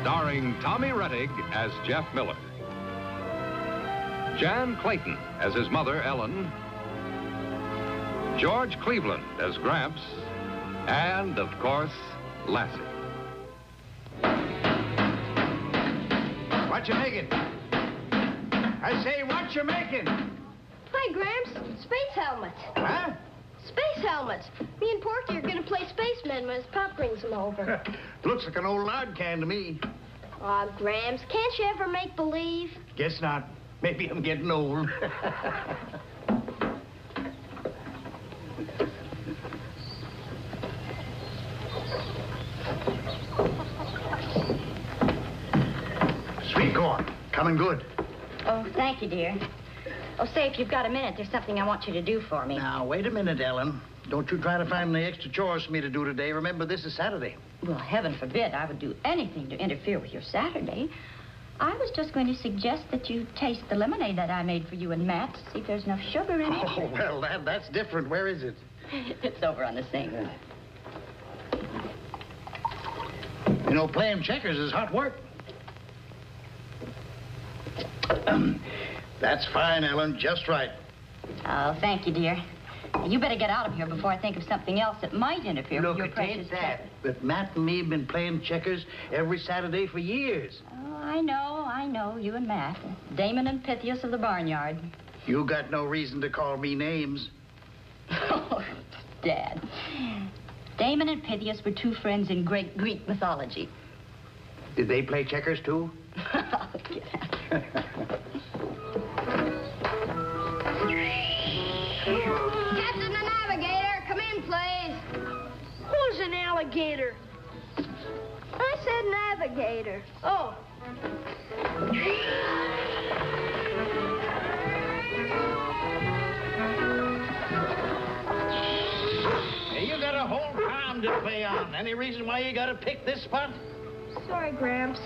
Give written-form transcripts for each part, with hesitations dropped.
starring Tommy Rettig as Jeff Miller, Jan Clayton as his mother, Ellen, George Cleveland as Gramps, and, of course, Lassie. What you making? I say, what you making? Hi, Gramps. Space helmets. Huh? Space helmets. Me and Porky are going to play spacemen when his pop brings them over. Looks like an old lard can to me. Aw, Gramps, can't you ever make believe? Guess not. Maybe I'm getting old. Sweet corn. Coming good. Oh, thank you, dear. Oh, say, if you've got a minute, there's something I want you to do for me. Now, wait a minute, Ellen. Don't you try to find any extra chores for me to do today. Remember, this is Saturday. Well, heaven forbid I would do anything to interfere with your Saturday. I was just going to suggest that you taste the lemonade that I made for you and Matt to see if there's enough sugar in it. Oh, well, that's different. Where is it? It's over on the sink. You know, playing checkers is hot work. That's fine, Ellen. Just right. Oh, thank you, dear. You better get out of here before I think of something else that might interfere with your Look, it precious ain't that. But Matt and me have been playing checkers every Saturday for years. Oh, I know, you and Matt. Damon and Pythias of the barnyard. You got no reason to call me names. Oh, Dad. Damon and Pythias were two friends in great Greek mythology. Did they play checkers, too? Oh, get out. Captain the Navigator, come in, please. Who's an alligator? I said navigator. Oh. Hey, you got a whole pound to play on. Any reason why you got to pick this spot? Sorry, Gramps.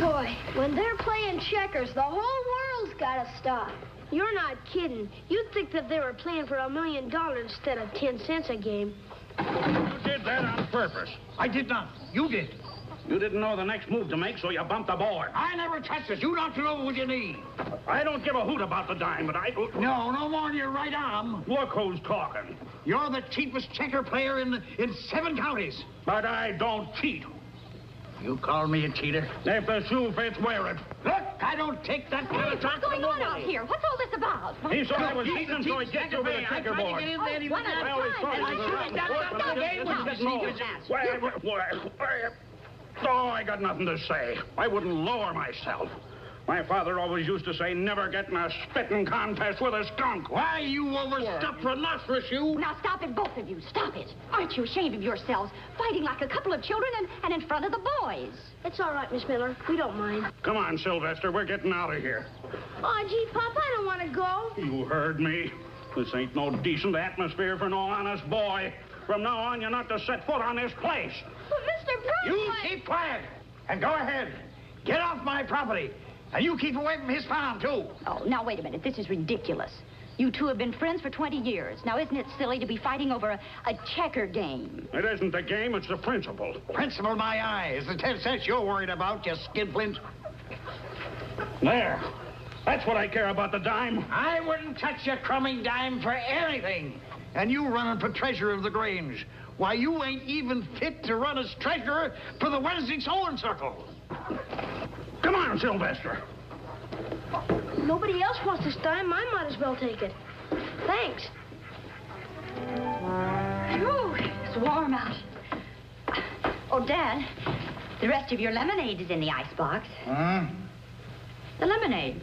Boy, when they're playing checkers, the whole world's got to stop. You're not kidding. You'd think that they were playing for $1 million instead of 10 cents a game. You did that on purpose. I did not. You did. You didn't know the next move to make, so you bumped the board. I never touched it. You knocked it over with your knee. I don't give a hoot about the dime, but I... No more than your right arm. Look who's talking. You're the cheapest checker player in 7 counties. But I don't cheat. You call me a cheater? If the shoe fits, wear it. Look, I don't take that kind of talk. What's going on out here? What's all this about? He saw I was cheating, so he gets over the checkerboard. One at a time. Oh, I got nothing to say. I wouldn't lower myself. My father always used to say, never get in a spitting contest with a skunk. Why, you overstuffed rhinoceros, you? Now, stop it, both of you. Stop it. Aren't you ashamed of yourselves, fighting like a couple of children and in front of the boys? It's all right, Miss Miller. We don't mind. Come on, Sylvester. We're getting out of here. Oh, gee, Pop, I don't want to go. You heard me. This ain't no decent atmosphere for no honest boy. From now on, you're not to set foot on this place. But, Mr. Bruce, You keep quiet and go ahead. Get off my property. And you keep away from his farm, too. Oh, now, wait a minute. This is ridiculous. You two have been friends for 20 years. Now, isn't it silly to be fighting over a checker game? It isn't the game, it's the principle. Principle, my eyes. The 10 cents you're worried about, you skinflint. There. That's what I care about, the dime. I wouldn't touch your crumbing dime for anything. And you running for treasurer of the Grange. Why, you ain't even fit to run as treasurer for the Wednesday sewing circle. Come on, Sylvester. nobody else wants this dime. I might as well take it. Thanks. Whew, it's warm out. Oh, Dad, the rest of your lemonade is in the icebox. Huh? The lemonade.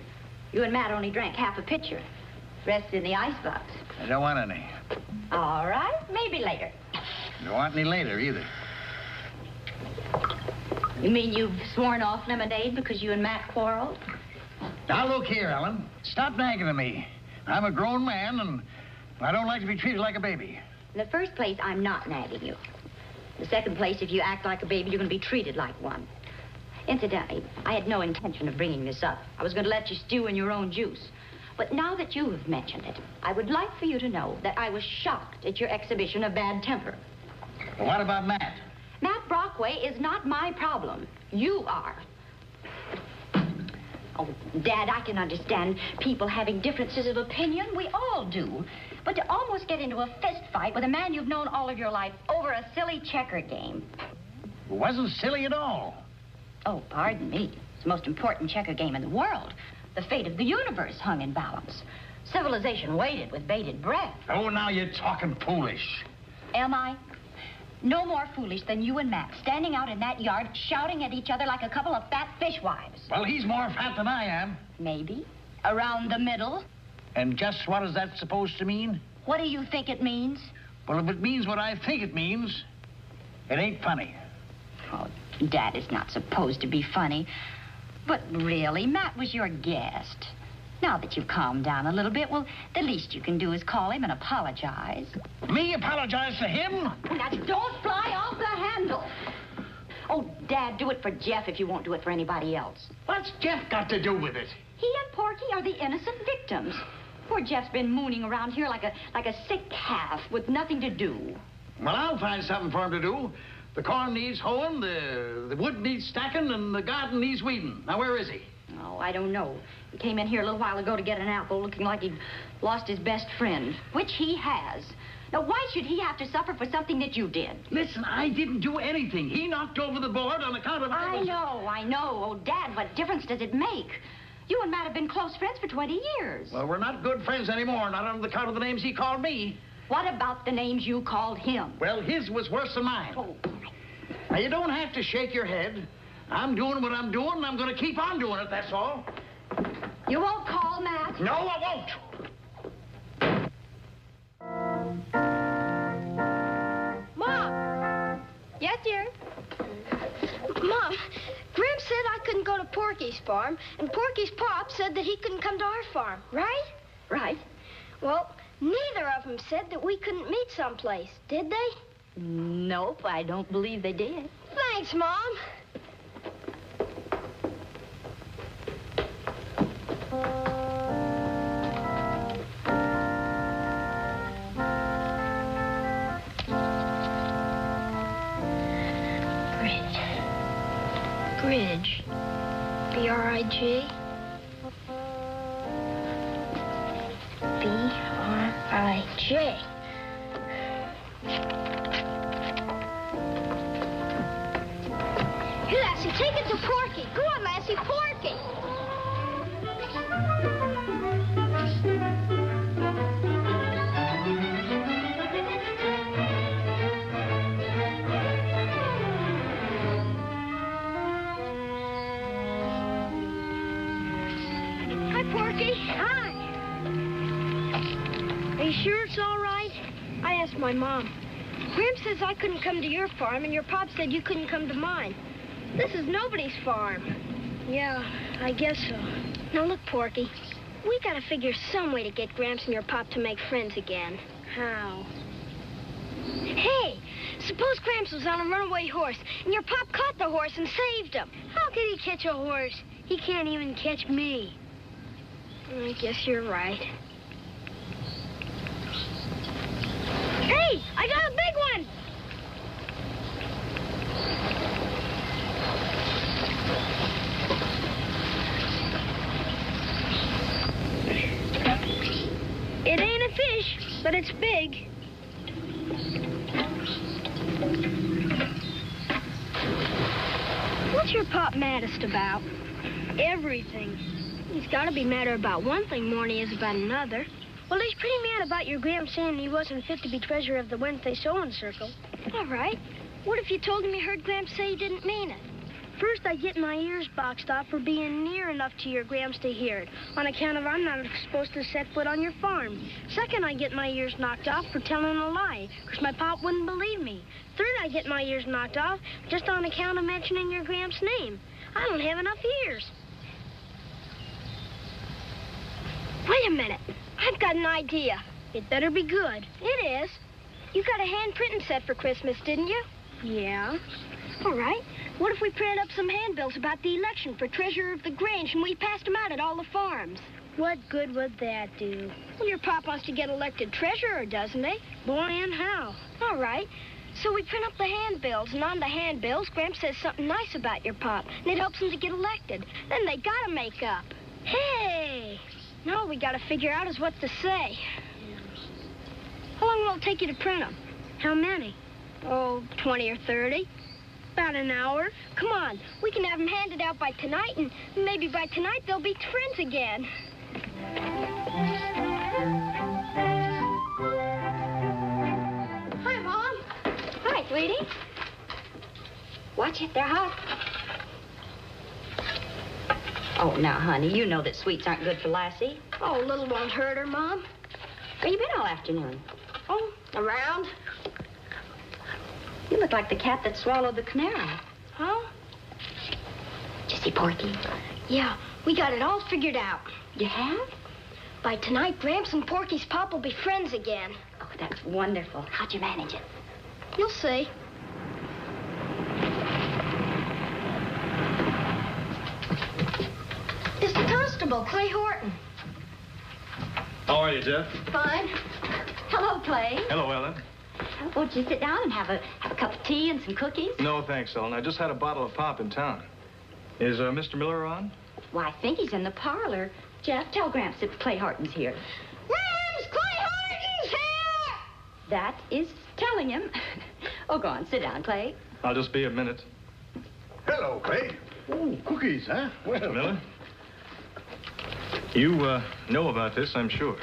You and Matt only drank half a pitcher. Rest in the icebox. I don't want any. All right, maybe later. Don't want any later, either. You mean you've sworn off lemonade because you and Matt quarreled? Now, look here, Ellen. Stop nagging at me. I'm a grown man, and I don't like to be treated like a baby. In the first place, I'm not nagging you. In the second place, if you act like a baby, you're going to be treated like one. Incidentally, I had no intention of bringing this up. I was going to let you stew in your own juice. But now that you have mentioned it, I would like for you to know that I was shocked at your exhibition of bad temper. Well, what about Matt? Matt Brockway is not my problem. You are. Oh, Dad, I can understand people having differences of opinion. We all do. But to almost get into a fist fight with a man you've known all of your life over a silly checker game. It wasn't silly at all. Oh, pardon me. It's the most important checker game in the world. The fate of the universe hung in balance. Civilization waited with bated breath. Oh, now you're talking foolish. Am I? No more foolish than you and Matt standing out in that yard shouting at each other like a couple of fat fishwives. Well, he's more fat than I am. Maybe. Around the middle. And just what is that supposed to mean? What do you think it means? Well, if it means what I think it means, it ain't funny. Oh, Dad is not supposed to be funny. But really, Matt was your guest. Now that you've calmed down a little bit, well, the least you can do is call him and apologize. Me apologize to him? Now, don't fly off the handle. Oh, Dad, do it for Jeff if you won't do it for anybody else. What's Jeff got to do with it? He and Porky are the innocent victims. Poor Jeff's been mooning around here like a sick calf with nothing to do. Well, I'll find something for him to do. The corn needs hoeing, the wood needs stacking, and the garden needs weeding. Now, where is he? Oh, I don't know. He came in here a little while ago to get an apple, looking like he'd lost his best friend, which he has. Now, why should he have to suffer for something that you did? Listen, I didn't do anything. He knocked over the board on account of... I know. Oh, Dad, what difference does it make? You and Matt have been close friends for 20 years. Well, we're not good friends anymore, not on account of the names he called me. What about the names you called him? Well, his was worse than mine. Oh. Now, you don't have to shake your head. I'm doing what I'm doing, and I'm going to keep on doing it, that's all. You won't call Matt? No, I won't. Mom! Yes, dear? Mom, Gramps said I couldn't go to Porky's farm, and Porky's pop said that he couldn't come to our farm, right? Right. Well, neither of them said that we couldn't meet someplace, did they? Nope, I don't believe they did. Thanks, Mom. Bridge. B-R-I-G. B-R-I-J. Here, Lassie, take it to Porky. Go on, Lassie, Porky. Porky. Hi. Are you sure it's all right? I asked my mom. Gramps says I couldn't come to your farm, and your pop said you couldn't come to mine. This is nobody's farm. Yeah, I guess so. Now, look, Porky. We gotta figure some way to get Gramps and your pop to make friends again. How? Hey, suppose Gramps was on a runaway horse, and your pop caught the horse and saved him. How could he catch a horse? He can't even catch me. I guess you're right. Hey, I got a big one! It ain't a fish, but it's big. What's your pop maddest about? Everything. He's got to be madder about one thing more than he is about another. Well, he's pretty mad about your Gramps saying he wasn't fit to be treasurer of the Wednesday sewing circle. All right. What if you told him you heard Gramps say he didn't mean it? First, I get my ears boxed off for being near enough to your Gramps to hear it, on account of I'm not supposed to set foot on your farm. Second, I get my ears knocked off for telling a lie, because my pop wouldn't believe me. Third, I get my ears knocked off just on account of mentioning your Gramps' name. I don't have enough ears. Wait a minute. I've got an idea. It better be good. It is. You got a hand printing set for Christmas, didn't you? Yeah. All right. What if we printed up some handbills about the election for treasurer of the Grange and we passed them out at all the farms? What good would that do? Well, your pop wants to get elected treasurer, doesn't he? Boy, and how? All right. So we print up the handbills, and on the handbills, Gramps says something nice about your pop, and it helps him to get elected. Then they gotta make up. Hey! Now all we gotta figure out is what to say. How long will it take you to print them? How many? Oh, 20 or 30. About an hour. Come on, we can have them handed out by tonight, and maybe by tonight they'll be friends again. Hi, Mom. Hi, sweetie. Watch it, they're hot. Oh, now, honey, you know that sweets aren't good for Lassie. Oh, little won't hurt her, Mom. Where you been all afternoon? Oh, around. You look like the cat that swallowed the canary. Huh? Did you see Porky? Yeah, we got it all figured out. You have? By tonight, Gramps and Porky's pop will be friends again. Oh, that's wonderful. How'd you manage it? You'll see. It's the constable, Clay Horton. How are you, Jeff? Fine. Hello, Clay. Hello, Ellen. Won't you sit down and have a cup of tea and some cookies? No, thanks, Ellen. I just had a bottle of pop in town. Is Mr. Miller on? Why, I think he's in the parlor. Jeff, tell Gramps that Clay Horton's here. Gramps, Clay Horton's here! That is telling him. Oh, go on, sit down, Clay. I'll just be a minute. Hello, Clay. Oh, cookies, huh? Well, Mr. Miller? You know about this, I'm sure.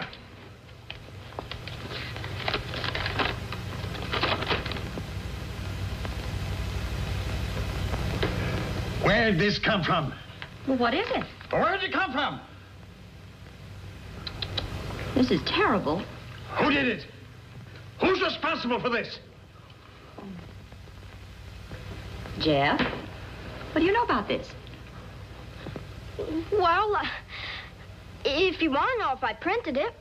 Where'd this come from? Well, what is it? Where'd it come from? This is terrible. Who did it? Who's responsible for this? Jeff, what do you know about this? Well, if you want to know if I printed it,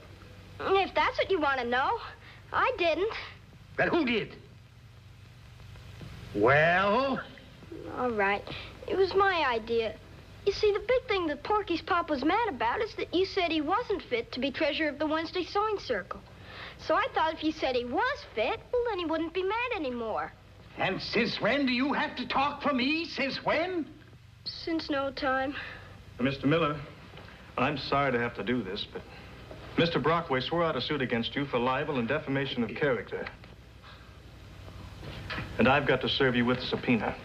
if that's what you want to know, I didn't. Then who did? Well? All right. It was my idea. You see, the big thing that Porky's pop was mad about is that you said he wasn't fit to be treasurer of the Wednesday Sewing Circle. So I thought if you said he was fit, well, then he wouldn't be mad anymore. And since when do you have to talk for me? Since when? Since no time. Mr. Miller, I'm sorry to have to do this, but Mr. Brockway swore out a suit against you for libel and defamation of character. And I've got to serve you with a subpoena.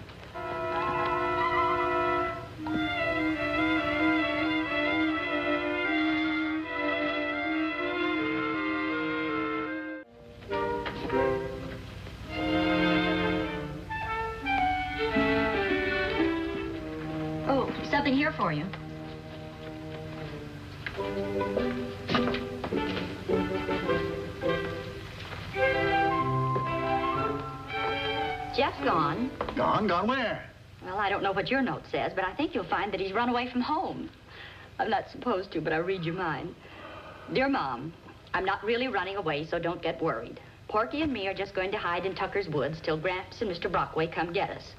Oh, something here for you. Jeff's gone. Gone? Gone where? Well, I don't know what your note says, but I think you'll find that he's run away from home. I'm not supposed to, but I'll read you mine. Dear Mom, I'm not really running away, so don't get worried. Porky and me are just going to hide in Tucker's woods till Gramps and Mr. Brockway come get us.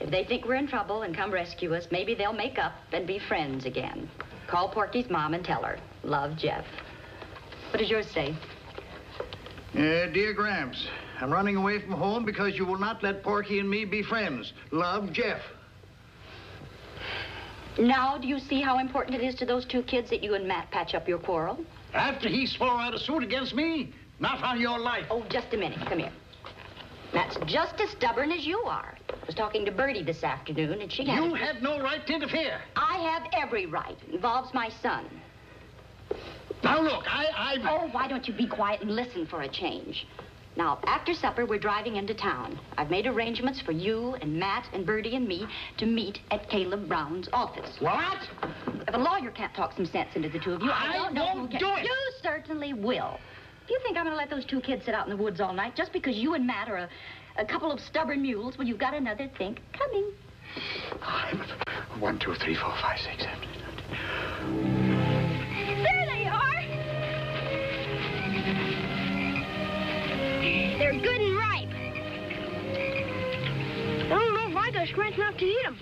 If they think we're in trouble and come rescue us, maybe they'll make up and be friends again. Call Porky's mom and tell her. Love, Jeff. What does yours say? Dear Gramps, I'm running away from home because you will not let Porky and me be friends. Love, Jeff. Now, do you see how important it is to those two kids that you and Matt patch up your quarrel? After he swore out a suit against me? Not on your life. Oh, just a minute. Come here. Matt's just as stubborn as you are. I was talking to Bertie this afternoon, and she had... You had no right to interfere. I have every right. It involves my son. Now, look, Oh, why don't you be quiet and listen for a change? Now, after supper, we're driving into town. I've made arrangements for you and Matt and Bertie and me to meet at Caleb Brown's office. What? If a lawyer can't talk some sense into the two of you, I don't know who won't can. do it. You certainly will. Do you think I'm going to let those two kids sit out in the woods all night just because you and Matt are a couple of stubborn mules when you've got another think coming? 1, 2, 3, 4, 5, 6, 7, 8. There they are! They're good and ripe. I don't know if I could friends not to eat them.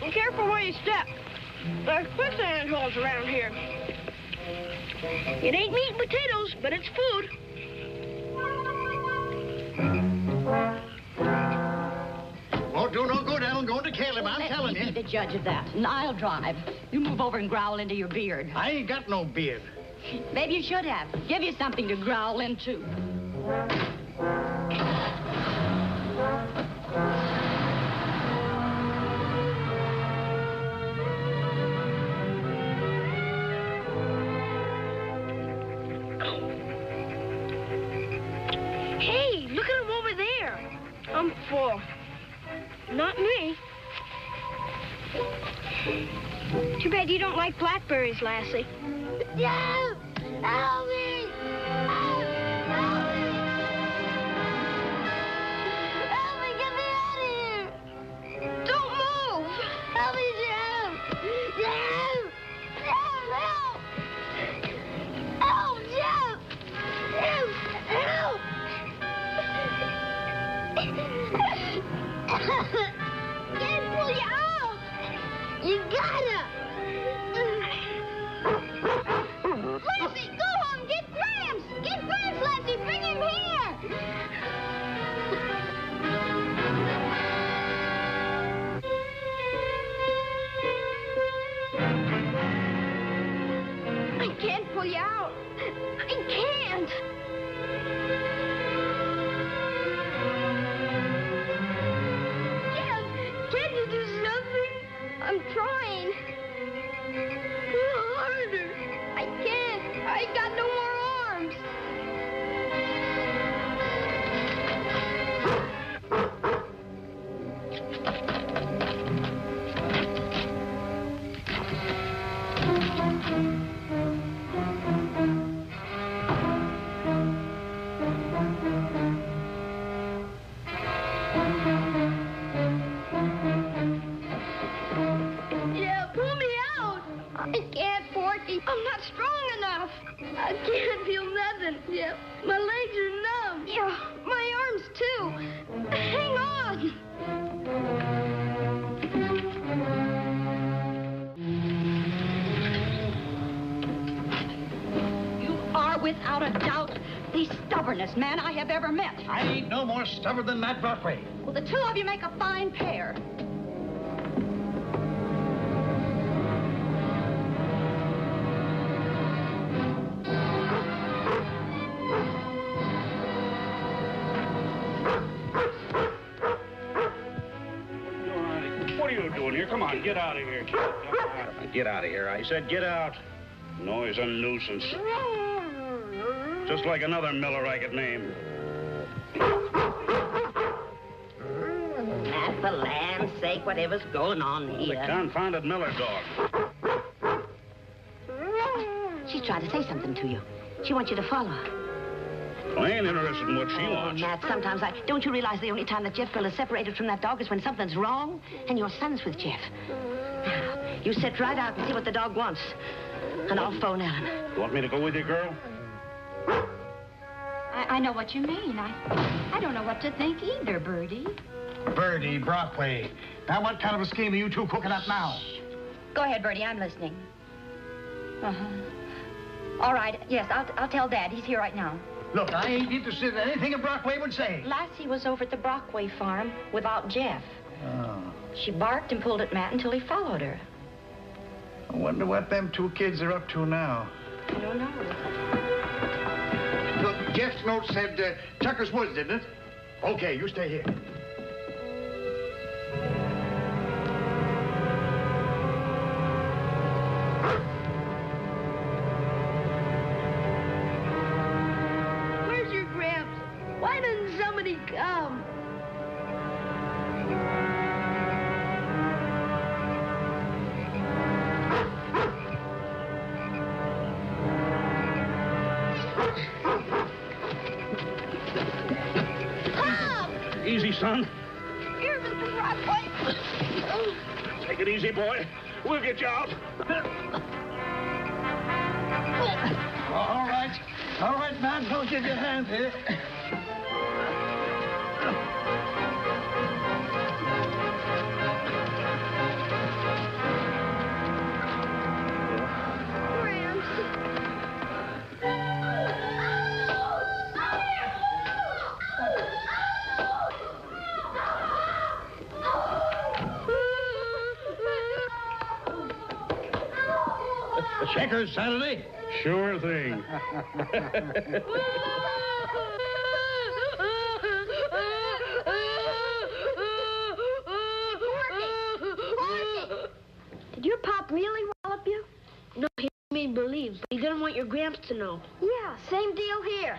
Be careful where you step. There's quicksand holes around here. It ain't meat and potatoes, but it's food. Won't do no good, Ellen, going to kill him, I'm telling you. Let me be the judge of that, and I'll drive. You move over and growl into your beard. I ain't got no beard. Maybe you should have. Give you something to growl into. Hey, look at him over there. I'm full. Not me. Too bad you don't like blackberries, Lassie. No! Help me! Help me! Help me! Get me out of here! Don't move! Help me, Jim! Jim! Jim, help! Help, Jim! Jim, help! Can't pull you out! You gotta! Lassie, go home! Get Gramps! Get Gramps, Lassie! Bring him here! I can't pull you out. I can't. Jim, can't you do something? I'm trying. A little harder. I can't. I got no more arms. Yeah, pull me out. I can't, Porky. I'm not strong enough. I can't feel nothing. Yeah, my legs are numb. Yeah, my arms too. Hang on. You are, without a doubt, the stubbornest man I have ever met. I ain't no more stubborn than Matt Brockway. Well, the two of you make a fine pair. What are you doing here? Come on, get out of here, kid. Get out of here. I said get out. Noise a nuisance. Just like another Miller I could name. For land's sake, whatever's going on The here? confounded Miller dog. She's trying to say something to you. She wants you to follow her. I ain't interested in what she wants. Matt, sometimes don't you realize the only time that Jeff is separated from that dog is when something's wrong? And your son's with Jeff. Now, you sit right out and see what the dog wants. And I'll phone Ellen. You want me to go with you, girl? I know what you mean. I don't know what to think either, Bertie. Birdie, Brockway. Now, what kind of a scheme are you two cooking up now? Go ahead, Bertie. I'm listening. All right. Yes, I'll tell Dad. He's here right now. Look, I ain't interested in anything a Brockway would say. Lassie was over at the Brockway farm without Jeff. Oh. She barked and pulled at Matt until he followed her. I wonder what them two kids are up to now. I don't know. Look, Jeff's note said Tucker's Woods, didn't it? Okay, you stay here. Where's your Gramps? Why doesn't somebody come? Easy, son. Here, Mr. Brockway. Take it easy, boy. We'll get you out. All right. All right, man. Don't give your hand here. Checkers Saturday? Sure thing. Did your pop really wallop you? No, he made believe, but he didn't want your Gramps to know. Yeah, same deal here.